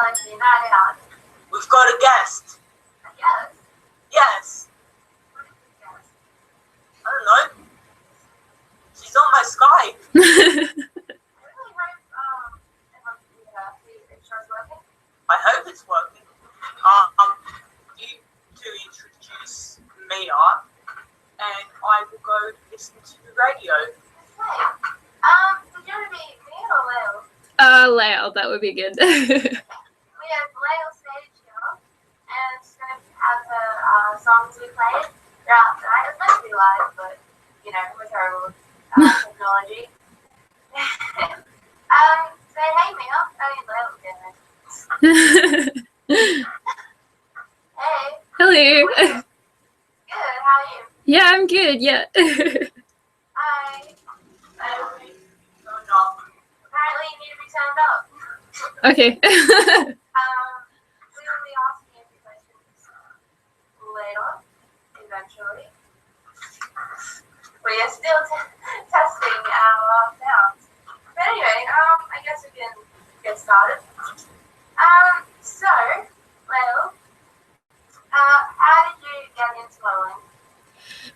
technology night out. We've got a guest. Yes. Yes. What is this guest? I don't know. She's on my Skype. I really hope it starts working. I hope it's working. You two introduce Mia, and I will go listen to the radio. Would you want to be me or Layal? Layal, that would be good. We have Layal stage here, and she's going to have her songs we played throughout the night. It's meant to be live, but, you know, we're terrible with technology. Say hey, Mia. I mean, Layal again. Hey. Hello. Good, how are you? Yeah, I'm good, yeah. Hi. Apparently you need to be turned up. Okay. We will be asking you questions later, eventually. We are still testing our sounds. But anyway, I guess we can get started. So, Layal, how did you get into modeling?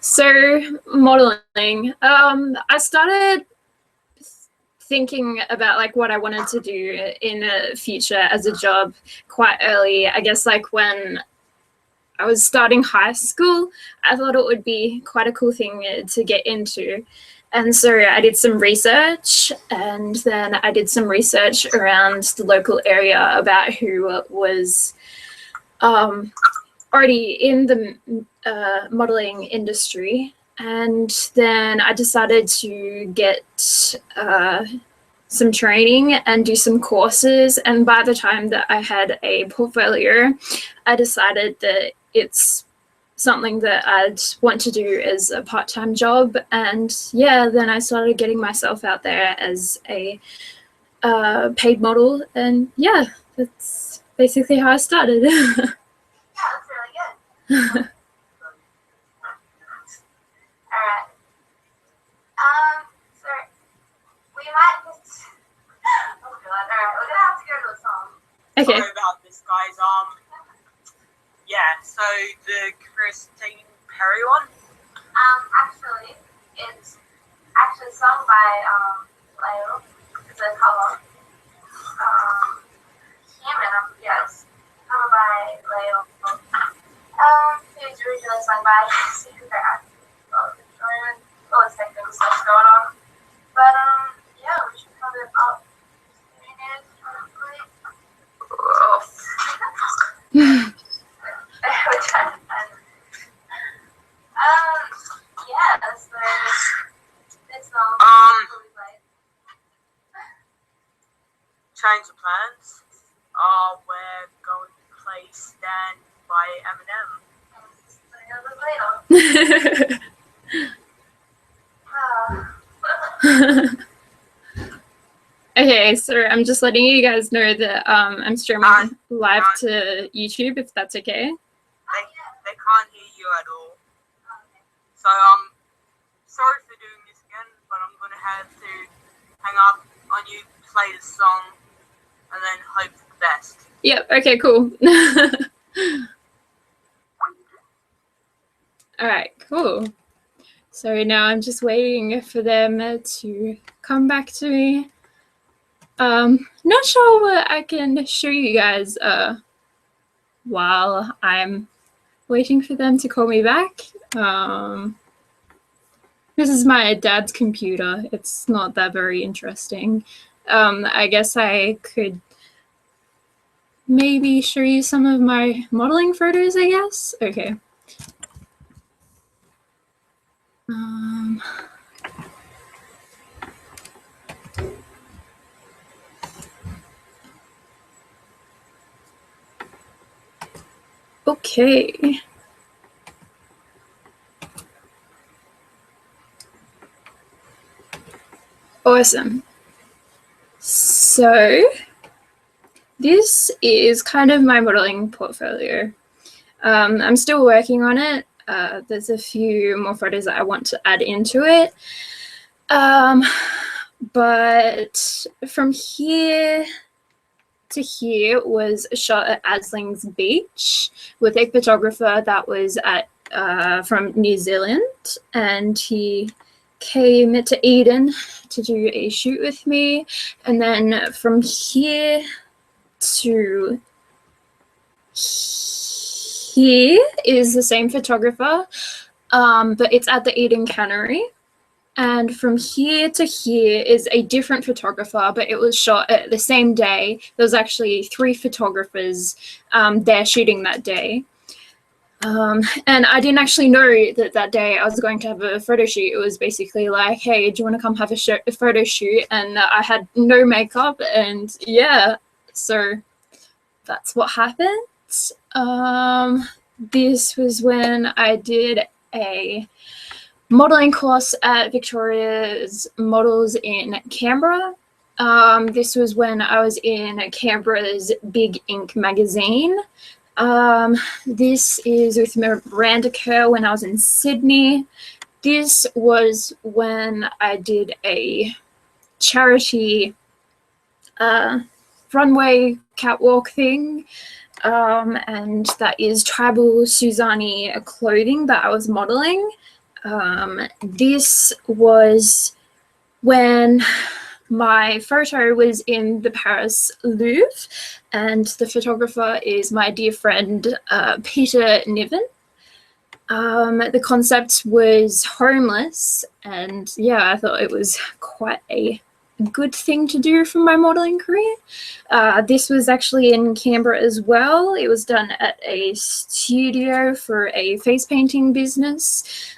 So, modeling. I started thinking about like what I wanted to do in the future as a job quite early. I guess like when I was starting high school, I thought it would be quite a cool thing to get into. And so I did some research, and then I did some research around the local area about who was already in the modeling industry. And then I decided to get some training and do some courses. And by the time that I had a portfolio, I decided that it's something that I'd want to do as a part-time job. And yeah, then I started getting myself out there as a paid model. And yeah, that's basically how I started. Yeah, that's really good. Alright. So we might just oh god, alright, we're gonna have to go to a song. Okay. Sorry about this, guys. Yeah, so the Christine Perry one? Actually, it's actually sung by Layal. It's a cover. Yes. Cover by Layal. It was originally sung by singer-songwriter. All this technical stuff's going on. But yeah, we should cover it up. We're trying to find yeah, so this song will be played. Change of plans. We're going to play Stand by Eminem. Okay, so I'm just letting you guys know that I'm streaming live to YouTube, if that's okay. They can't hear you at all. So, sorry for doing this again, but I'm going to have to hang up on you, play the song, and then hope for the best. Yep, okay, cool. Alright, cool. So now I'm just waiting for them to come back to me. Not sure what I can show you guys while I'm waiting for them to call me back. This is my dad's computer. It's not that very interesting. I guess I could maybe show you some of my modeling photos, I guess. Okay. Okay. Awesome. So this is kind of my modeling portfolio. I'm still working on it. There's a few more photos that I want to add into it. But from here, to here was shot at Asling's Beach with a photographer that was from New Zealand, and he came to Eden to do a shoot with me. And then from here to here is the same photographer, but it's at the Eden Cannery. And from here to here is a different photographer, but it was shot at the same day. There was actually 3 photographers there shooting that day. And I didn't actually know that day I was going to have a photo shoot. It was basically like, hey, do you want to come have a photo shoot? And I had no makeup, and yeah, so that's what happened. This was when I did a modeling course at Victoria's Models in Canberra. This was when I was in Canberra's Big Ink magazine. This is with Miranda Kerr when I was in Sydney. This was when I did a charity runway catwalk thing. And that is Tribal Suzani clothing that I was modeling. This was when my photo was in the Paris Louvre, and the photographer is my dear friend Peter Niven. The concept was homeless, and yeah, I thought it was quite a good thing to do for my modeling career. This was actually in Canberra as well. It was done at a studio for a face painting business.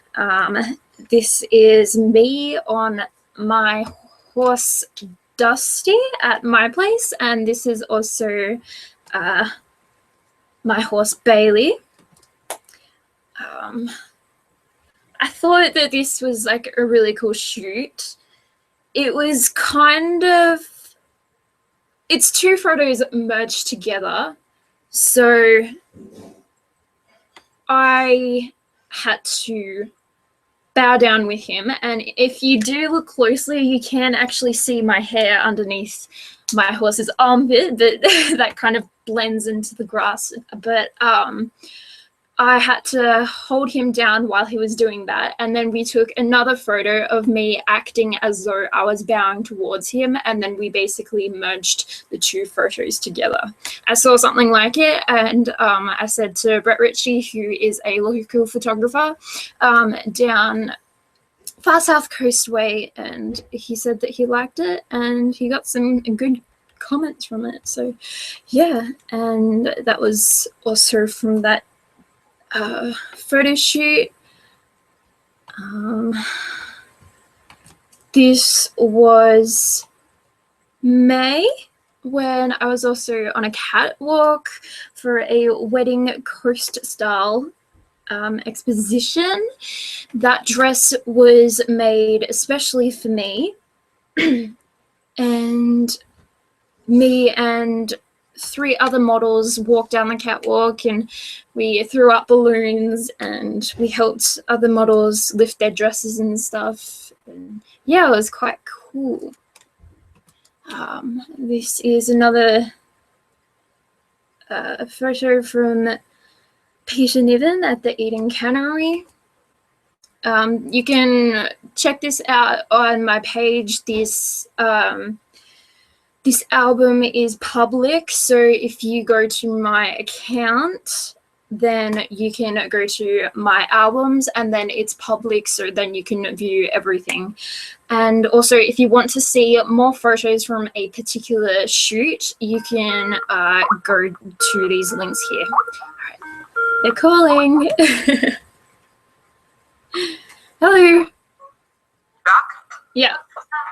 This is me on my horse Dusty at my place, and this is also my horse Bailey. I thought that this was like a really cool shoot. It was kind of, it's 2 photos merged together, so I had to bow down with him, and if you do look closely, you can actually see my hair underneath my horse's armpit, but that kind of blends into the grass. But I had to hold him down while he was doing that, and then we took another photo of me acting as though I was bowing towards him, and then we basically merged the 2 photos together. I saw something like it, and I said to Brett Ritchie, who is a local photographer down Far South Coast Way, and he said that he liked it, and he got some good comments from it. So yeah, and that was also from that photo shoot. This was May, when I was also on a catwalk for a wedding coast style exposition. That dress was made especially for me, and me and 3 other models walked down the catwalk, and we threw up balloons, and we helped other models lift their dresses and stuff. And yeah, it was quite cool. This is another photo from Peter Niven at the Eden Cannery. You can check this out on my page. This album is public, so if you go to my account, then you can go to my albums, and then it's public, so then you can view everything. And also, if you want to see more photos from a particular shoot, you can go to these links here. All right. They're calling. Hello. Back? Yeah,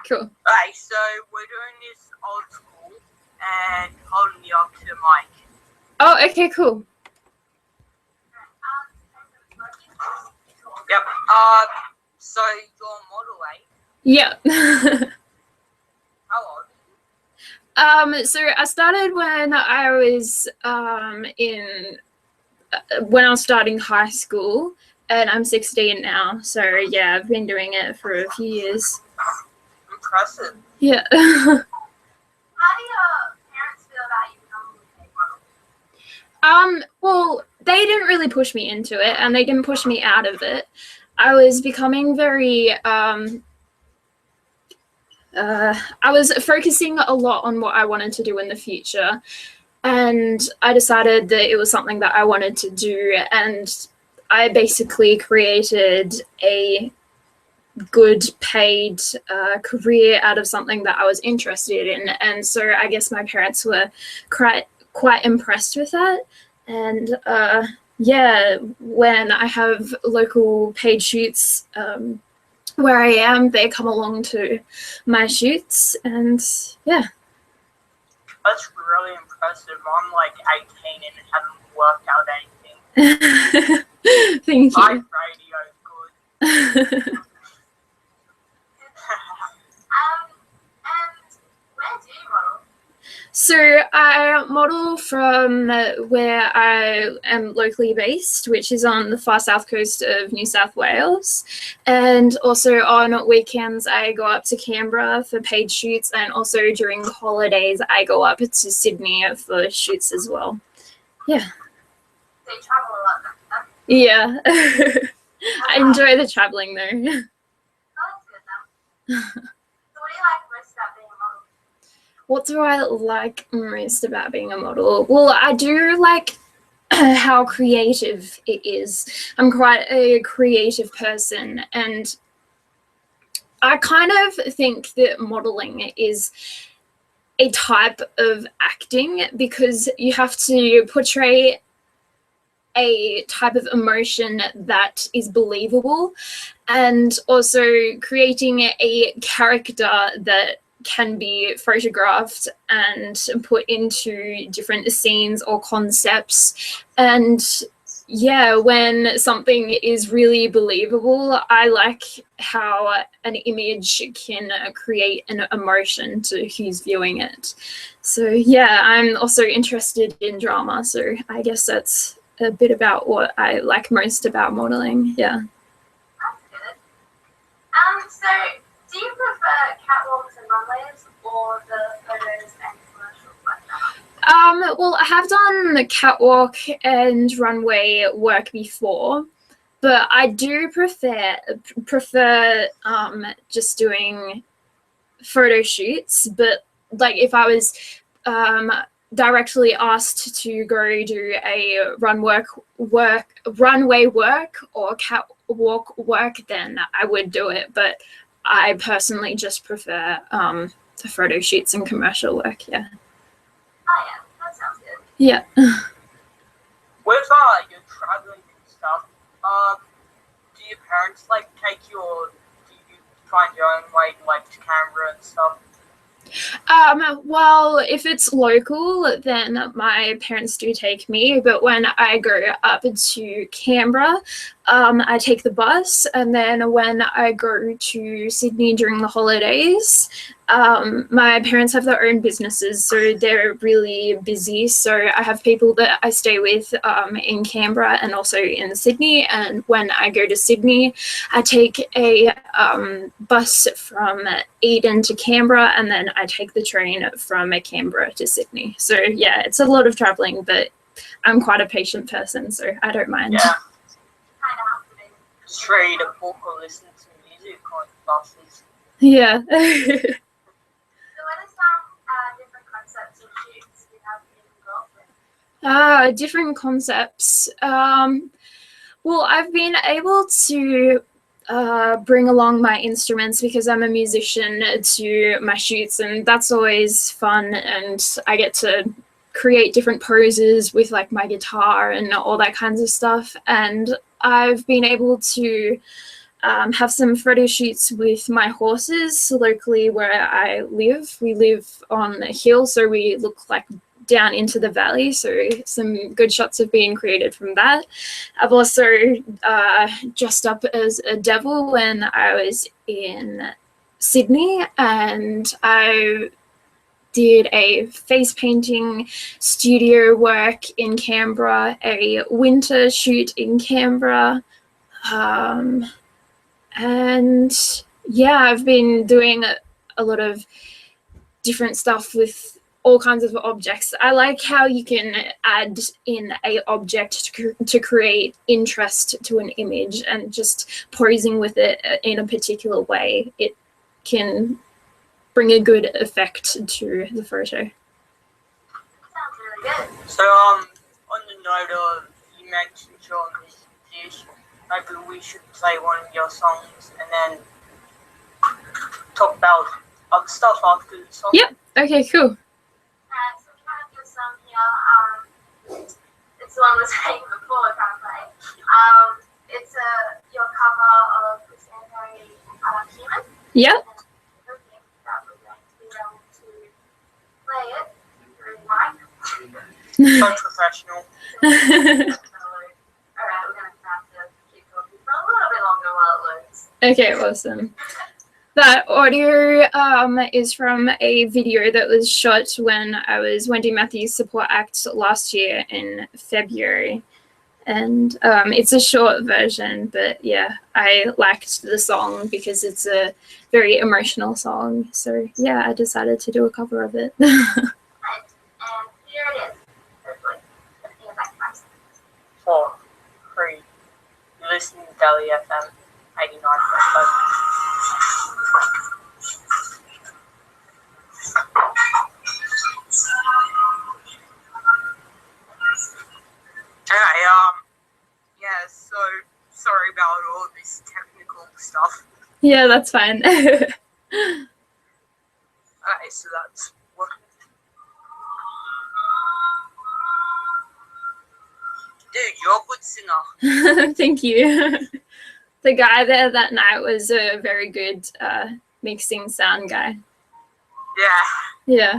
cool. Okay, so we're doing this old school and holding you up to the mic. Oh, okay, cool. Yep. So you're a model, eh? Yeah. How old? So I started when I was when I was starting high school, and I'm 16 now. So yeah, I've been doing it for a few years. Impressive. Yeah. How do your parents feel about you Well, they didn't really push me into it, and they didn't push me out of it. I was becoming very I was focusing a lot on what I wanted to do in the future, and I decided that it was something that I wanted to do, and I basically created a good paid career out of something that I was interested in. And so I guess my parents were quite impressed with that. And yeah, when I have local paid shoots where I am, they come along to my shoots, and yeah. That's really impressive. I'm like 18 and haven't worked out anything. Thank My you. radio is good. And where do you model? So I model from where I am locally based, which is on the far south coast of New South Wales. And also on weekends, I go up to Canberra for paid shoots. And also during holidays, I go up to Sydney for shoots as well. Yeah. So you travel a lot then? Yeah. I enjoy the traveling though. Oh, that's good then. So what do you like most about being a model? What do I like most about being a model? Well, I do like how creative it is. I'm quite a creative person, and I kind of think that modeling is a type of acting because you have to portray a type of emotion that is believable, and also creating a character that can be photographed and put into different scenes or concepts. And yeah, when something is really believable, I like how an image can create an emotion to who's viewing it. So yeah, I'm also interested in drama, so I guess that's a bit about what I like most about modeling. Yeah. That's good. So do you prefer catwalks and runways or the photos and commercials like that? Well, I have done catwalk and runway work before, but I do prefer just doing photo shoots. But like if I was directly asked to go do a runway work or catwalk work, then I would do it. But I personally just prefer the photo shoots and commercial work. Yeah. Oh yeah, that sounds good. Yeah. With your traveling and stuff, do your parents like take you, or do you find your own way like to Canberra and stuff? Well, if it's local, then my parents do take me. But when I go up to Canberra, I take the bus. And then when I go to Sydney during the holidays, my parents have their own businesses, so they're really busy. So I have people that I stay with in Canberra and also in Sydney. And when I go to Sydney, I take a bus from Eden to Canberra, and then I take the train from Canberra to Sydney. So yeah, it's a lot of traveling, but I'm quite a patient person, so I don't mind. Yeah. Kind of have to be. Just read a book or listen to music on buses. Yeah. So what are some different concepts of shoots you have been involved with? Different concepts. Well, I've been able to bring along my instruments because I'm a musician to my shoots, and that's always fun. And I get to create different poses with like my guitar and all that kinds of stuff. And I've been able to have some photo shoots with my horses locally where I live. We live on a hill, so we look like down into the valley, so some good shots have been created from that. I've also dressed up as a devil when I was in Sydney, and I did a face painting studio work in Canberra, a winter shoot in Canberra, and yeah, I've been doing a lot of different stuff with all kinds of objects. I like how you can add in a object to create interest to an image, and just posing with it in a particular way, it can bring a good effect to the photo. Sounds really good. So on the note of, you mentioned your musician, maybe we should play one of your songs and then talk about other stuff after the song. Yep. Okay, cool. So we have your song here. It's the one we was saying before, I can't play. It's your cover of the singer Human. Yep. And I think that we're going to be able to play it through the mic. So professional. Alright, we're going to have to keep talking for a little bit longer while it loads. Okay, awesome. That audio is from a video that was shot when I was Wendy Matthews' support act last year in February. And it's a short version, but yeah, I liked the song because it's a very emotional song. So yeah, I decided to do a cover of it. Right, and here it is. Hopefully. Yeah, back to my song. 4, 3, you listen to Delhi FM 89.5. Anyway, yeah, so sorry about all this technical stuff. Yeah, that's fine. Okay, so that's what. Dude, you're a good singer. Thank you. The guy there that night was a very good mixing sound guy. Yeah. Yeah.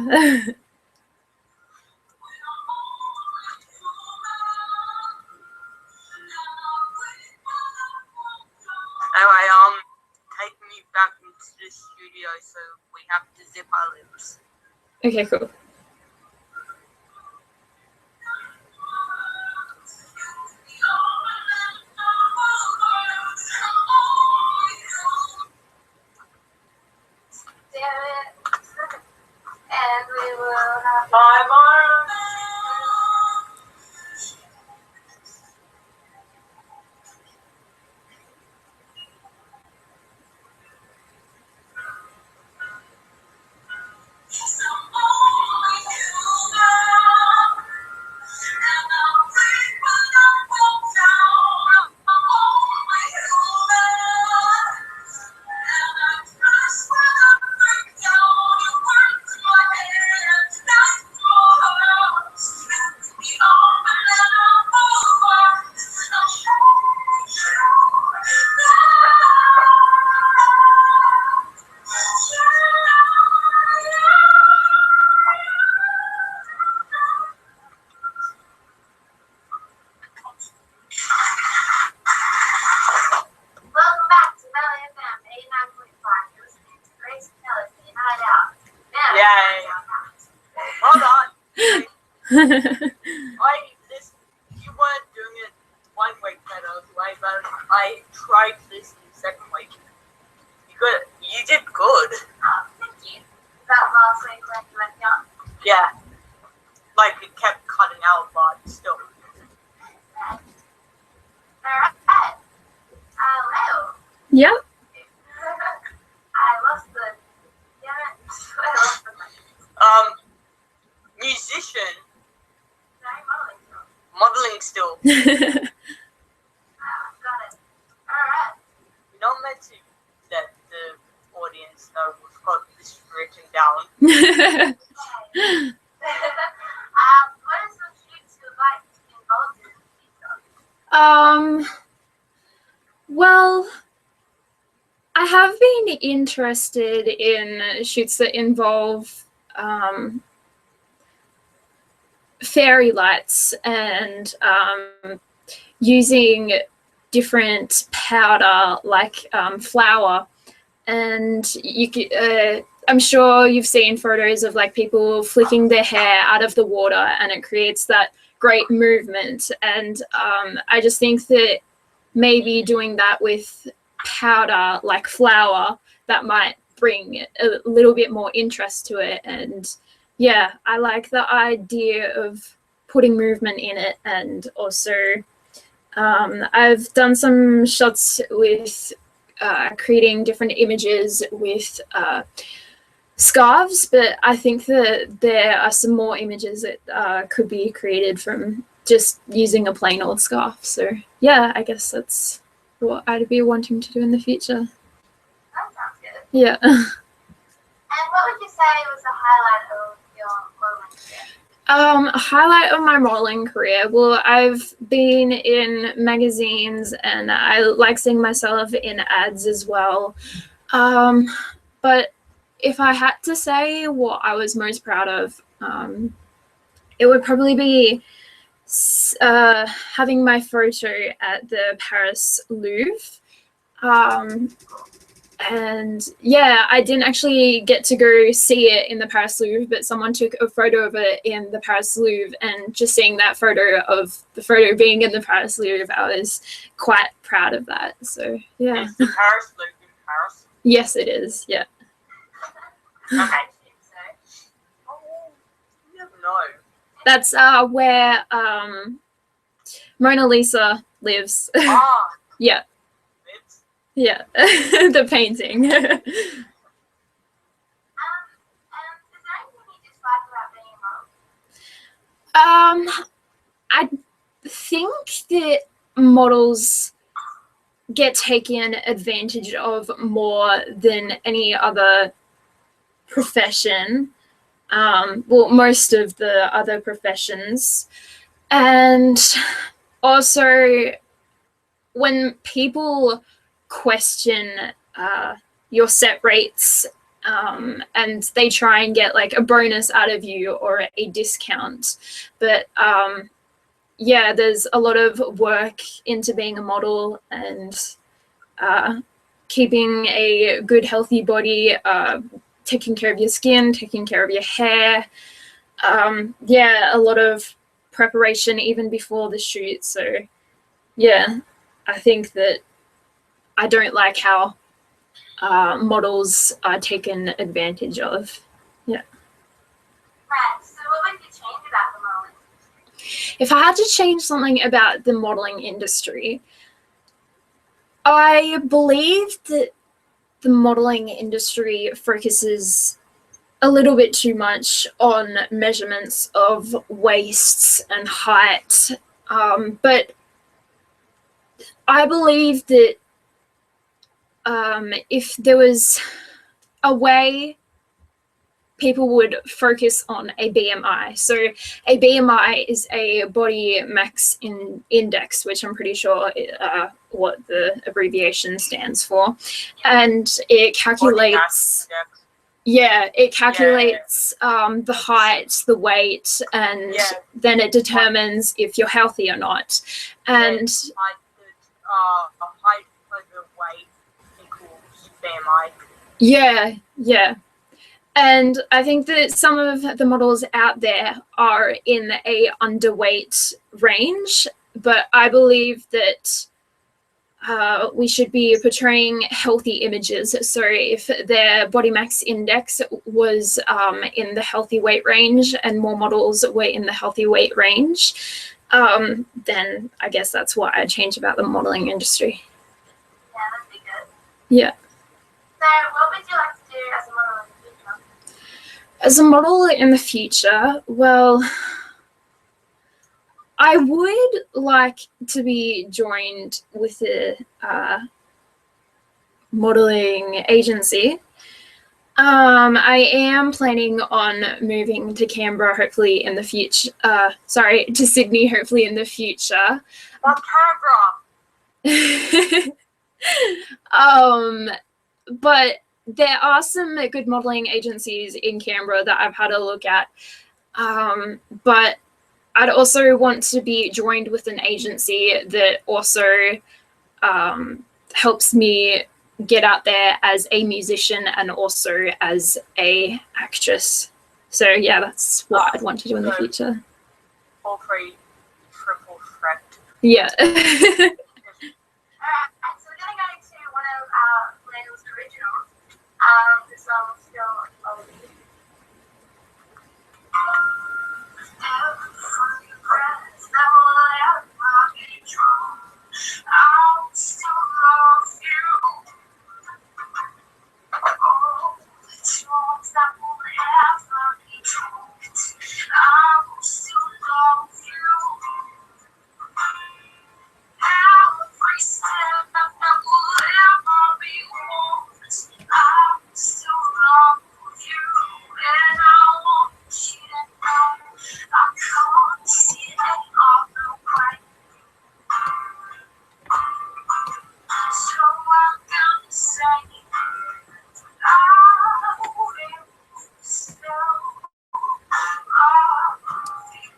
Anyway, take me back into the studio so we have to zip our lips. Okay, cool. Damn it. And we will have Bye, Mara. Welcome back to Valley FM 89.5. You're listening to Grace and Melody and Night Out. Now, Yay. Hold on. You weren't doing it 1 week better, way better. I tried this in the 2nd week. You did good. Oh, thank you. That last week when you went young. Yeah. Like, it kept cutting out, but still. Alright. Layal. Yeah. I lost the. Damn it. I lost the mic. Musician, No, modeling still. got it. Alright. You're not meant to let the audience know we've got this written down. What are some shoots you like involved in? Well, I have been interested in shoots that involve fairy lights and using different powder like flour, and I'm sure you've seen photos of like people flicking their hair out of the water and it creates that great movement, and I just think that maybe doing that with powder like flour, that might bring a little bit more interest to it, and yeah, I like the idea of putting movement in it, and also I've done some shots with creating different images with scarves, but I think that there are some more images that could be created from just using a plain old scarf. So yeah, I guess that's what I'd be wanting to do in the future. That sounds good. Yeah. And what would you say was the highlight of your modeling career? A highlight of my modeling career. Well, I've been in magazines and I like seeing myself in ads as well. But if I had to say what I was most proud of, it would probably be having my photo at the Paris Louvre. And yeah, I didn't actually get to go see it in the Paris Louvre, but someone took a photo of it in the Paris Louvre, and just seeing that photo of the photo being in the Paris Louvre, I was quite proud of that. So yeah. Is the Paris Louvre in Paris? Yes, it is. Yeah. Okay. Oh, you never know. That's where Mona Lisa lives. Ah, Yeah. it's Yeah. The painting. And is there anything you dislike about being a model? I think that models get taken advantage of more than any other profession. Well, most of the other professions. And also, when people question your set rates and they try and get like a bonus out of you or a discount, but yeah, there's a lot of work into being a model, and keeping a good healthy body, taking care of your skin, taking care of your hair. Yeah, a lot of preparation even before the shoot. So yeah, I think that I don't like how models are taken advantage of. Yeah. Right. So what would you change about the modeling industry? If I had to change something about the modeling industry, I believe that the modeling industry focuses a little bit too much on measurements of waists and height. But I believe that if there was a way people would focus on a BMI. So a BMI is a body mass index, which I'm pretty sure what the abbreviation stands for. And it calculates, it calculates the height, the weight, and then it determines if you're healthy or not. And height over weight equals BMI. Yeah. And I think that some of the models out there are in a underweight range, but I believe that we should be portraying healthy images. So if their body mass index was in the healthy weight range and more models were in the healthy weight range, then I guess that's what I'd change about the modeling industry. Yeah, that'd be good. Yeah. So what would you like to do as a model in the future? As a model in the future, well, I would like to be joined with a modeling agency. I am planning on moving to Canberra, hopefully in the future. To Sydney, hopefully in the future. But Canberra. But there are some good modeling agencies in Canberra that I've had a look at. But I'd also want to be joined with an agency that also helps me get out there as a musician and also as a actress. So yeah, that's what I'd want to do in the future. All three, triple threat. Yeah. Alright, so we're going to go into one of Layal's originals. The song Still Love You. Every breath that will ever be drawn, I'll still love you. All the songs that will ever be told, I will still love you. Every step that will ever be walked, I will still love you. And I want you to know I can't see any other way. So I'm gonna say I will still love you.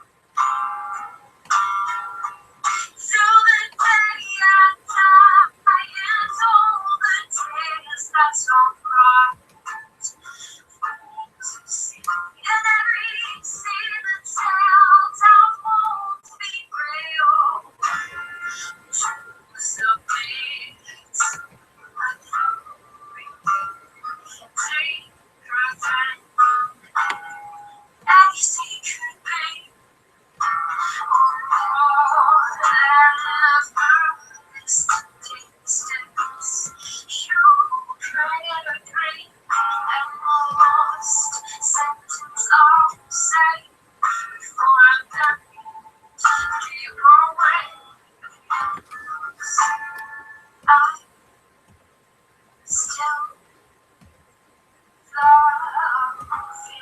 Till the day I die, and all the tears that I'll cry. To see in every sea the tales I won't be real. To submit my deeper than any secret pain. More than the furthest distance, you create a dream and the lost sentence I'll say before I'm done. Keep away. I still love you.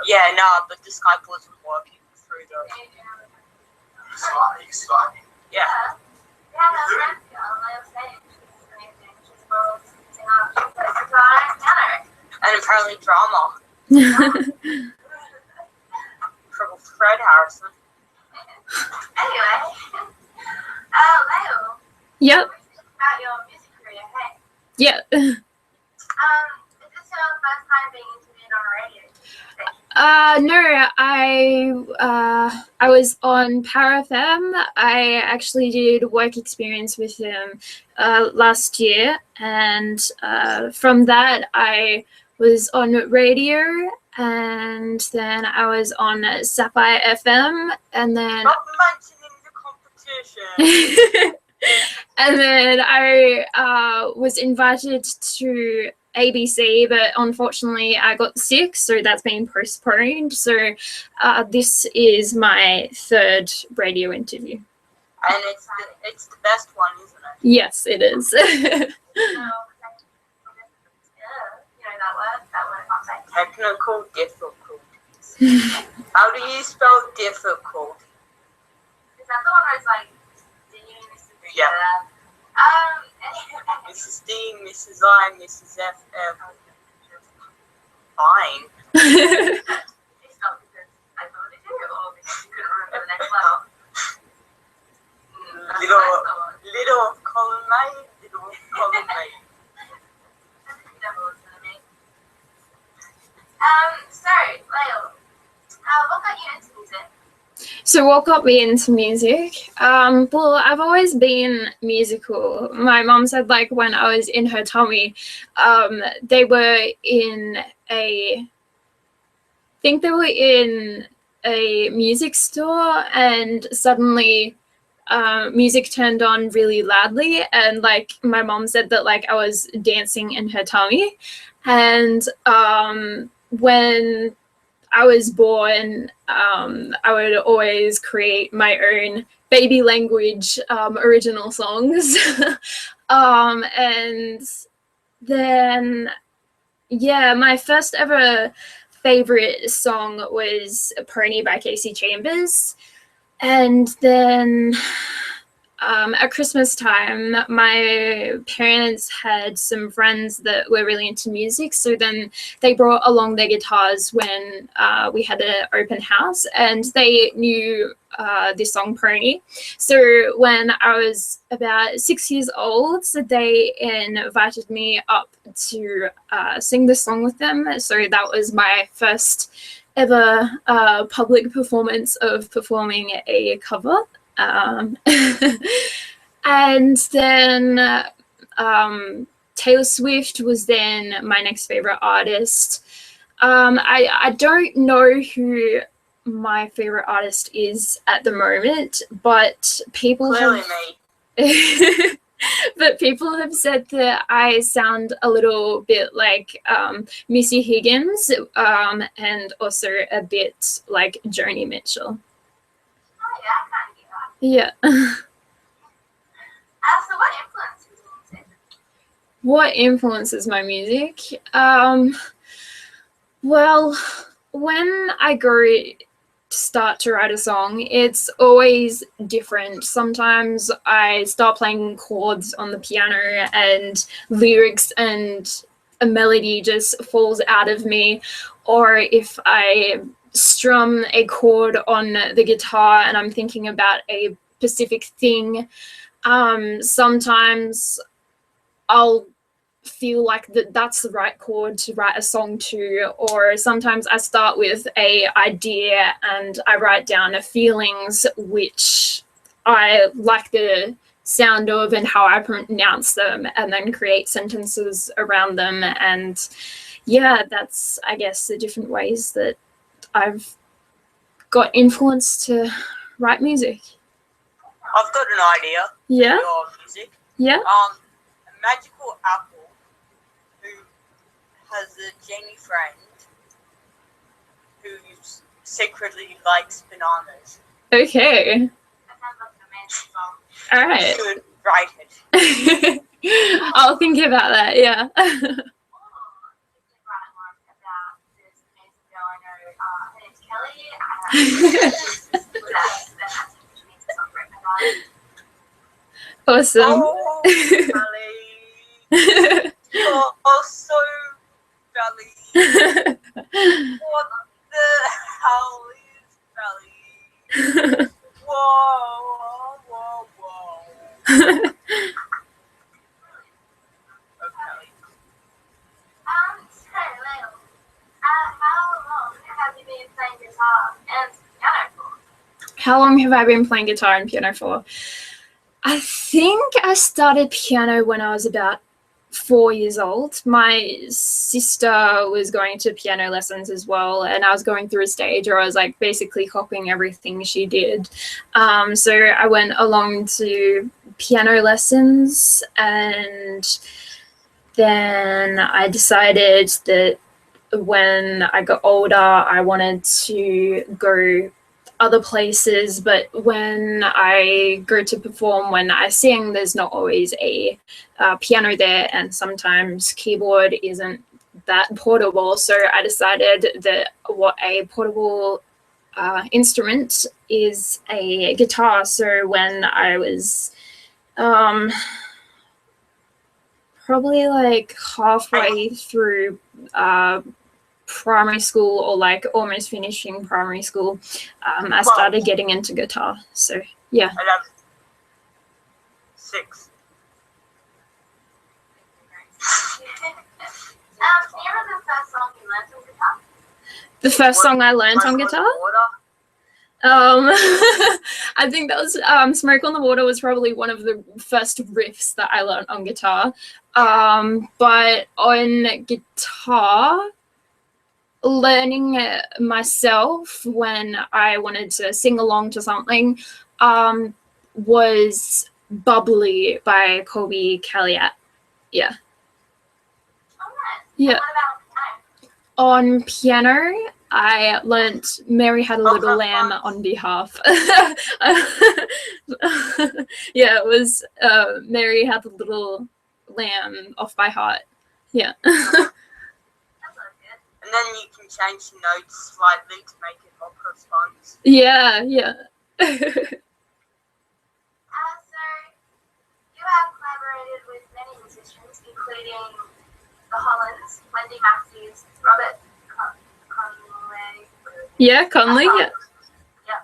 Yeah, no, but the Skype wasn't working through the. Yeah. And apparently drama. From Fred Harrison. Anyway, Layal. Yep. About your music career, hey? Yep. Is this your first time being interviewed on a radio station? No, I was on Power FM. I actually did work experience with him last year, and from that I was on radio, and then I was on Sapphire FM, and then Not mentioning the competition. and then I was invited to ABC, but unfortunately I got sick, so that's been postponed. So this is my third radio interview. And it's the best one, isn't it? Yes, it is. That word, I'll say. Technical difficulties. How do you spell difficult? Is that the one where it's like D, Mrs. Yeah. Anyway. Mrs. D, Mrs. I, Mrs. F, F. Fine. You spelled because I told you to, or because you couldn't remember the next letter? That's Little, what I thought. little of column A, little of column B. You never listen to me. So, Layal, what got you into music? So what got me into music? Well, I've always been musical. My mom said like when I was in her tummy, they were in I think they were in a music store, and suddenly music turned on really loudly, and like my mom said that like I was dancing in her tummy, and when I was born, I would always create my own baby language original songs. And then, yeah, my first ever favorite song was Pony by Casey Chambers. And then at Christmas time, my parents had some friends that were really into music. So then they brought along their guitars when we had an open house, and they knew this song Pony. So when I was about 6 years old, they invited me up to sing the song with them. So that was my first ever public performance of performing a cover. And then Taylor Swift was then my next favorite artist. I don't know who my favorite artist is at the moment, but people Clearly have but people have said that I sound a little bit like Missy Higgins, and also a bit like Joni Mitchell. Oh yeah, I kind of get that. Yeah. So what influences your music? What influences my music? Well, when I go to start to write a song, it's always different. Sometimes I start playing chords on the piano and lyrics and a melody just falls out of me. Or if I strum a chord on the guitar and I'm thinking about a specific thing, sometimes I'll feel like that's the right chord to write a song to, or sometimes I start with a idea and I write down a feelings which I like the sound of and how I pronounce them, and then create sentences around them. And yeah, that's, I guess, the different ways that I've got influence to write music. I've got an idea Yeah, for your music. yeah. A magical apple who has a genie friend who secretly likes bananas. Okay. That sounds like an amazing song. All You right. should write it. I'll think about that. Yeah. Oh, just like write one about this amazing girl I know. Her name's Kelly. That's which means a songwriter about it. Awesome. Oh, Valley. You're so Valley. What the hell is Valley? Whoa, whoa, whoa. Okay. So, Layal, how long have you been playing guitar and piano for? How long have I been playing guitar and piano for? I think I started piano when I was about 4 years old. My sister was going to piano lessons as well, and I was going through a stage where I was like basically copying everything she did. So I went along to piano lessons, and then I decided that when I got older, I wanted to go other places, but when I go to perform, when I sing, there's not always a piano there, and sometimes keyboard isn't that portable. So I decided that what a portable instrument is a guitar. So when I was probably like halfway through primary school, or like almost finishing primary school, I started getting into guitar. So yeah. 6. Can you remember the first song you learned on guitar? The first song I learned on guitar? I think that was Smoke on the Water was probably one of the first riffs that I learned on guitar. But on guitar, learning myself when I wanted to sing along to something was Bubbly by Colby Calliot. Yeah. Oh, nice. Yeah. What about piano? On piano, I learnt Mary Had a Little Lamb on behalf. Yeah, it was Mary Had a Little Lamb off by heart. Yeah. That's really good. And then you can change the notes slightly to make it more corresponds. Yeah, yeah. So, you have collaborated with many musicians, including the Hollands, Wendy Matthews, Robert Conley. Yeah, Conley, yeah. Yep.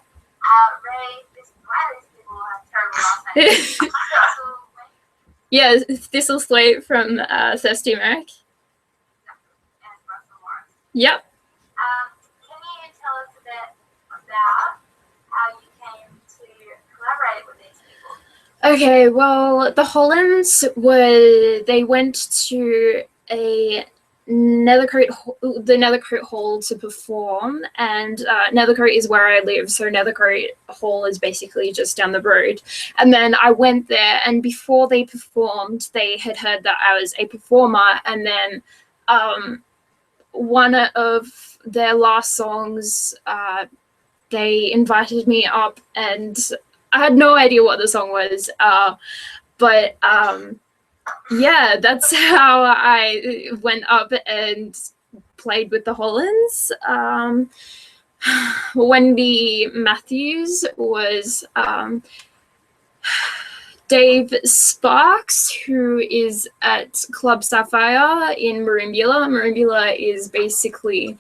Ray, why these people have terrible last names? Yeah, Thistle Slate from Thirsty Merc. And Russell Morris. Yep. Can you tell us a bit about how you came to collaborate with these people? Okay, well, the Hollands they went to the Nethercote Hall to perform, and Nethercote is where I live, so Nethercote Hall is basically just down the road. And then I went there, and before they performed, they had heard that I was a performer, and then one of their last songs, they invited me up, and I had no idea what the song was, but yeah, that's how I went up and played with the Hollands. Wendy Matthews was Dave Sparks, who is at Club Sapphire in Merimbula. Merimbula is basically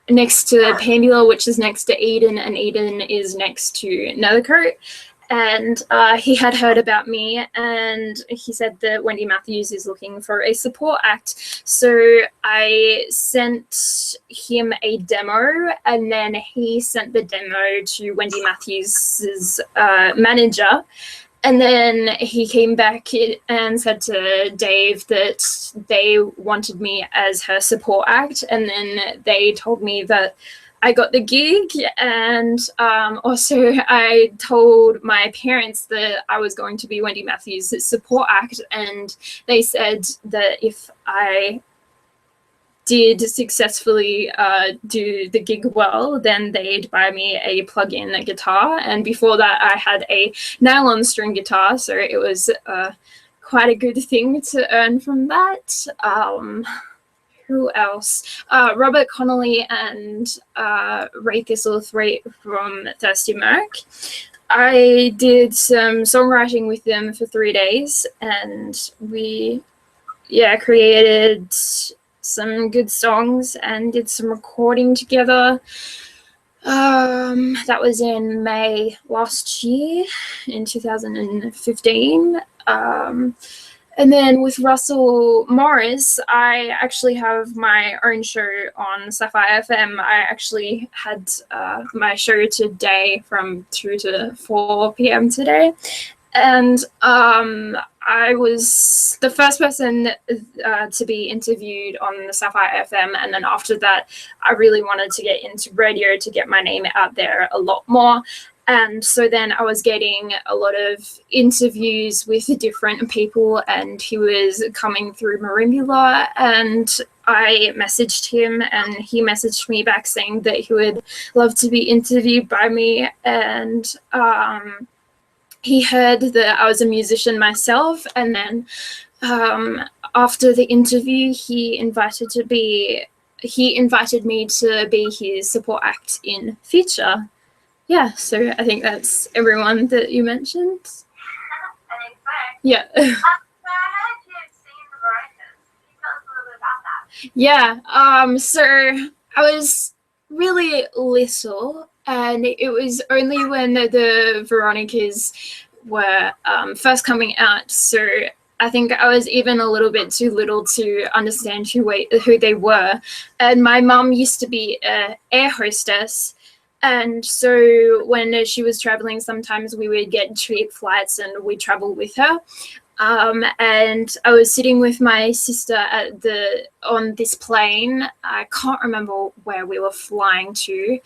next to Pandula, which is next to Eden, and Eden is next to Nethercote. And he had heard about me, and he said that Wendy Matthews is looking for a support act. So I sent him a demo, and then he sent the demo to Wendy Matthews' manager. And then he came back and said to Dave that they wanted me as her support act. And then they told me that I got the gig, and also I told my parents that I was going to be Wendy Matthews' support act, and they said that if I did successfully do the gig well, then they'd buy me a plug-in guitar. And before that, I had a nylon string guitar, so it was quite a good thing to earn from that. Who else? Robert Connolly and Ray Thistlethwaite from Thirsty Merc. I did some songwriting with them for 3 days, and we created some good songs and did some recording together. That was in May last year, in 2015. And then with Russell Morris, I actually have my own show on Sapphire FM. I actually had my show today from 2 to 4 p.m. today. And I was the first person to be interviewed on the Sapphire FM. And then after that, I really wanted to get into radio to get my name out there a lot more. And so then I was getting a lot of interviews with different people, and he was coming through Merimbula, and I messaged him, and he messaged me back saying that he would love to be interviewed by me. And he heard that I was a musician myself, and then after the interview, he invited me to be his support act in future. Yeah, so I think that's everyone that you mentioned. I think so. Yeah. So I heard you've seen the Veronicas. Can you tell us a little bit about that? Yeah, so I was really little, and it was only when the Veronicas were first coming out, so I think I was even a little bit too little to understand who they were. And my mum used to be an air hostess, and so when she was traveling, sometimes we would get cheap flights and we'd travel with her. And I was sitting with my sister on this plane. I can't remember where we were flying to,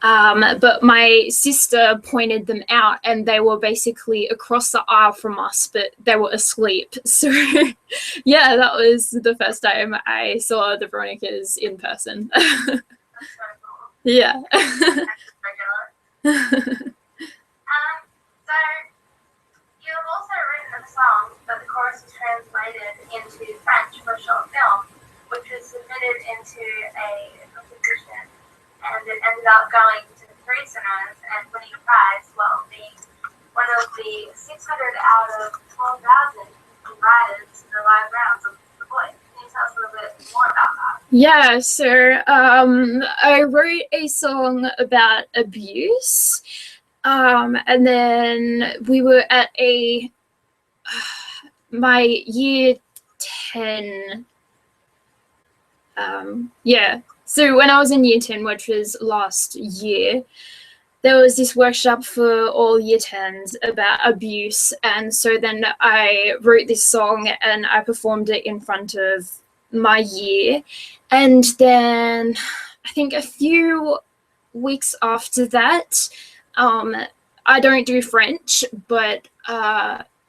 but my sister pointed them out, and they were basically across the aisle from us, but they were asleep. So, yeah, that was the first time I saw the Veronicas in person. That's so cool. Yeah. Regular. So you have also written a song, but the chorus was translated into French for a short film, which was submitted into a competition, and it ended up going to 3 cinemas and winning a prize while being one of the 600 out of 12,000 riders in the live rounds of The Voice. Can you tell us a little bit more about that? Yeah, so I wrote a song about abuse, and then we were at my year 10. So when I was in year 10, which was last year, there was this workshop for all year 10s about abuse, and so then I wrote this song and I performed it in front of my year. And then I think a few weeks after that, I don't do French, but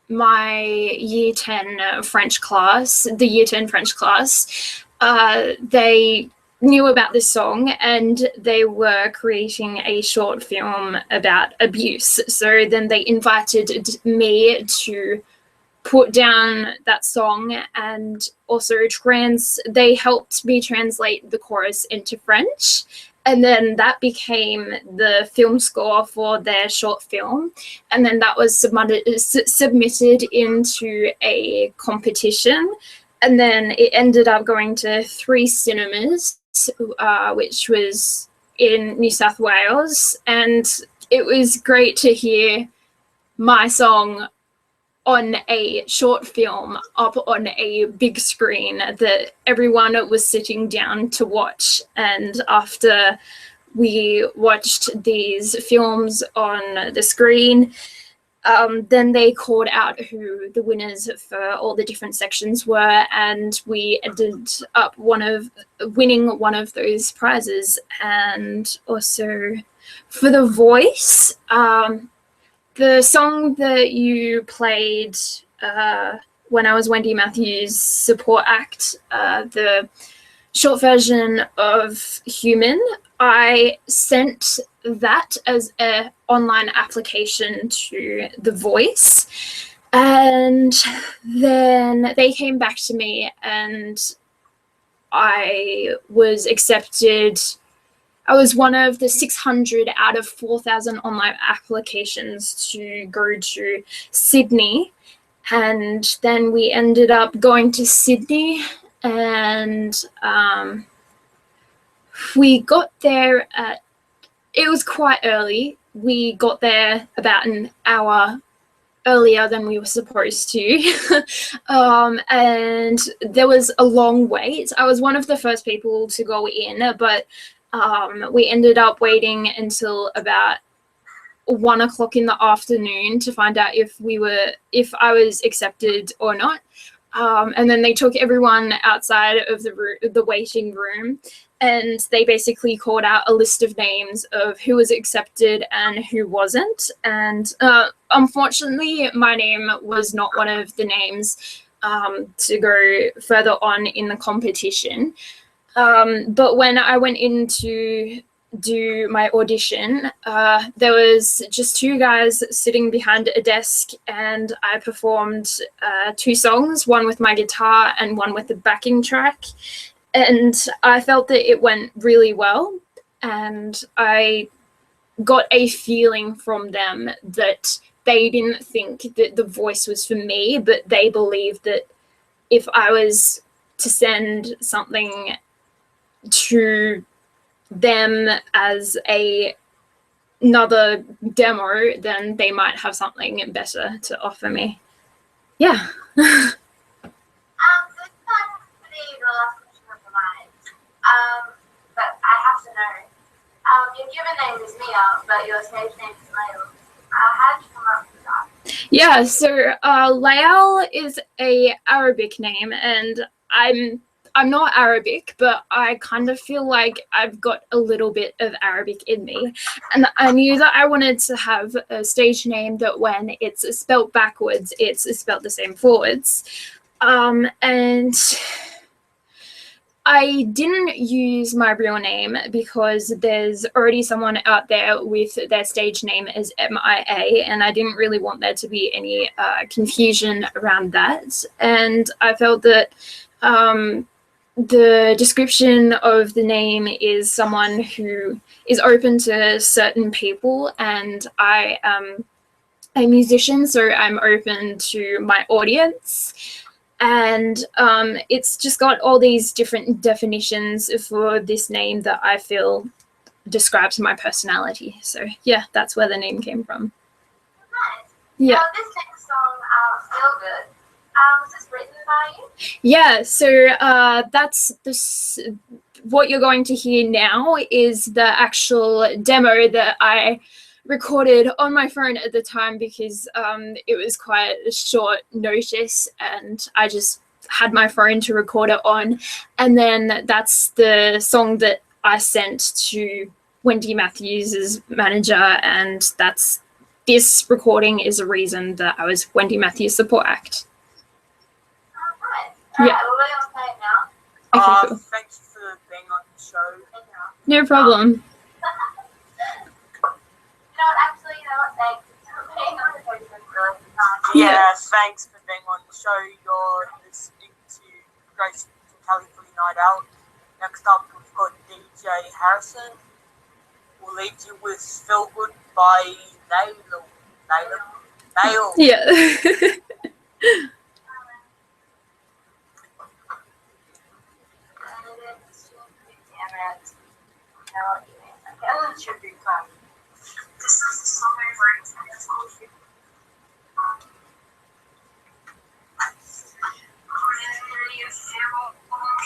my year 10 French class, the year 10 French class, they knew about this song and they were creating a short film about abuse. So then they invited me to put down that song, and also they helped me translate the chorus into French, and then that became the film score for their short film, and then that was submitted into a competition, and then it ended up going to 3 cinemas, which was in New South Wales, and it was great to hear my song on a short film up on a big screen that everyone was sitting down to watch. And after we watched these films on the screen, then they called out who the winners for all the different sections were, and we ended up winning one of those prizes. And also for the voice, the song that you played when I was Wendy Matthews' support act, the short version of Human, I sent that as an online application to The Voice, and then they came back to me and I was accepted. I was one of the 600 out of 4,000 online applications to go to Sydney. And then we ended up going to Sydney, and we got there it was quite early. We got there about an hour earlier than we were supposed to. And there was a long wait. I was one of the first people to go in, but we ended up waiting until about 1 o'clock in the afternoon to find out if I was accepted or not. And then they took everyone outside of the waiting room, and they basically called out a list of names of who was accepted and who wasn't. And unfortunately, my name was not one of the names to go further on in the competition. But when I went into do my audition, there was just two guys sitting behind a desk, and I performed 2 songs, one with my guitar and one with the backing track. And I felt that it went really well, and I got a feeling from them that they didn't think that the voice was for me, but they believed that if I was to send something to them as another demo, then they might have something better to offer me. Yeah. So it's not really the last question of mine. But I have to know. Your given name is Mia, but your stage name is Layal. How did you come up with that? Yeah, so Layal is a Arabic name, and I'm not Arabic, but I kind of feel like I've got a little bit of Arabic in me. And I knew that I wanted to have a stage name that when it's spelt backwards, it's spelt the same forwards. And I didn't use my real name because there's already someone out there with their stage name as MIA, and I didn't really want there to be any confusion around that. And I felt that the description of the name is someone who is open to certain people, and I am a musician, so I'm open to my audience. And it's just got all these different definitions for this name that I feel describes my personality. So yeah, that's where the name came from. Nice. Yeah. This next song, Feel Good, was this written by you? Yeah, so that's this. What you're going to hear now is the actual demo that I recorded on my phone at the time, because it was quite a short notice and I just had my phone to record it on. And then that's the song that I sent to Wendy Matthews' manager, and this recording is a reason that I was Wendy Matthews' support act. Alright. Yeah. Alright, well, we're going to play it now. Okay, cool. Thank you for being on the show. No problem. Thanks for being on the show. It's been really fun. Yeah, thanks for being on the show. You're listening to Grace and Kelly for Night Out. Next up, we've got DJ Harrison. We'll leave you with Feel Good by Layal. Yeah. It should be fun. This is the song I wrote and it's called Feel Good. When you feel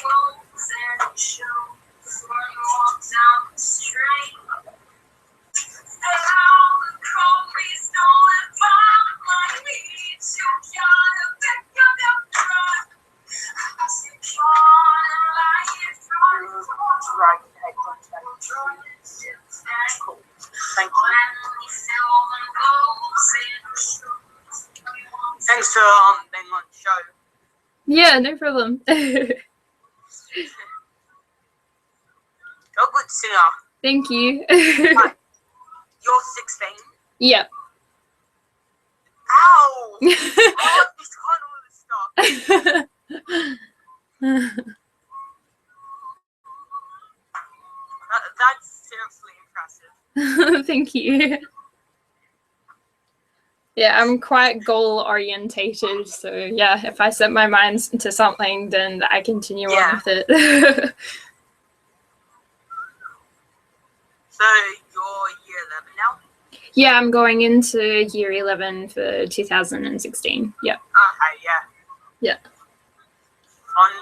close and show before you walk down the street, and all the cold breeze don't let vibe like me. You gotta pick up your pride. Take on and life right. Cool. Thank you. Thanks for being on the show. Yeah, no problem. You're a good singer. Thank you. You're 16. Yeah. Ow! I like this kind of stuff. That's seriously impressive. Thank you. Yeah, I'm quite goal orientated, so yeah, if I set my mind to something, then I continue on with it. So you're year 11 now? Yeah, I'm going into year 11 for 2016. Yeah. Okay, yeah. Yeah. Fun.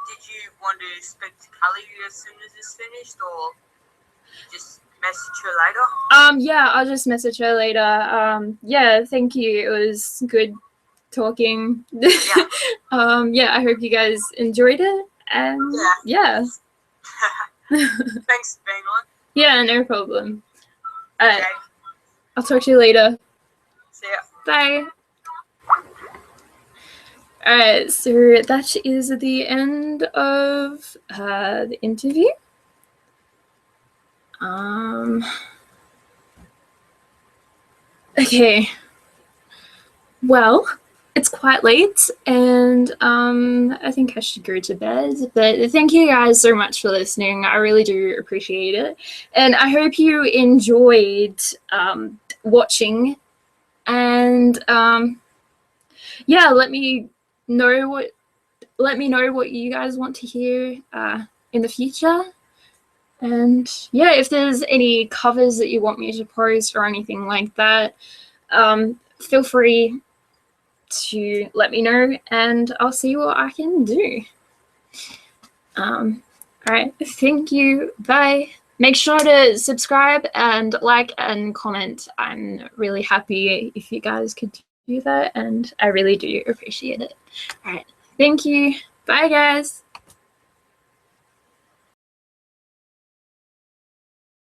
Did you want to speak to Kelly as soon as it's finished, or just message her later? Yeah, I'll just message her later. Yeah, thank you. It was good talking. Yeah. Yeah, I hope you guys enjoyed it. And yeah. Thanks for being on. Yeah, no problem. Okay. I'll talk to you later. See ya. Bye. All right, so that is the end of the interview. Okay. Well, it's quite late, and I think I should go to bed. But thank you guys so much for listening. I really do appreciate it, and I hope you enjoyed watching. And yeah, let me know what you guys want to hear in the future. And yeah, if there's any covers that you want me to post or anything like that, feel free to let me know, and I'll see what I can do. All right, thank you. Bye. Make sure to subscribe and like and comment. I'm really happy if you guys could do that, and I really do appreciate it. All right, thank you. Bye, guys.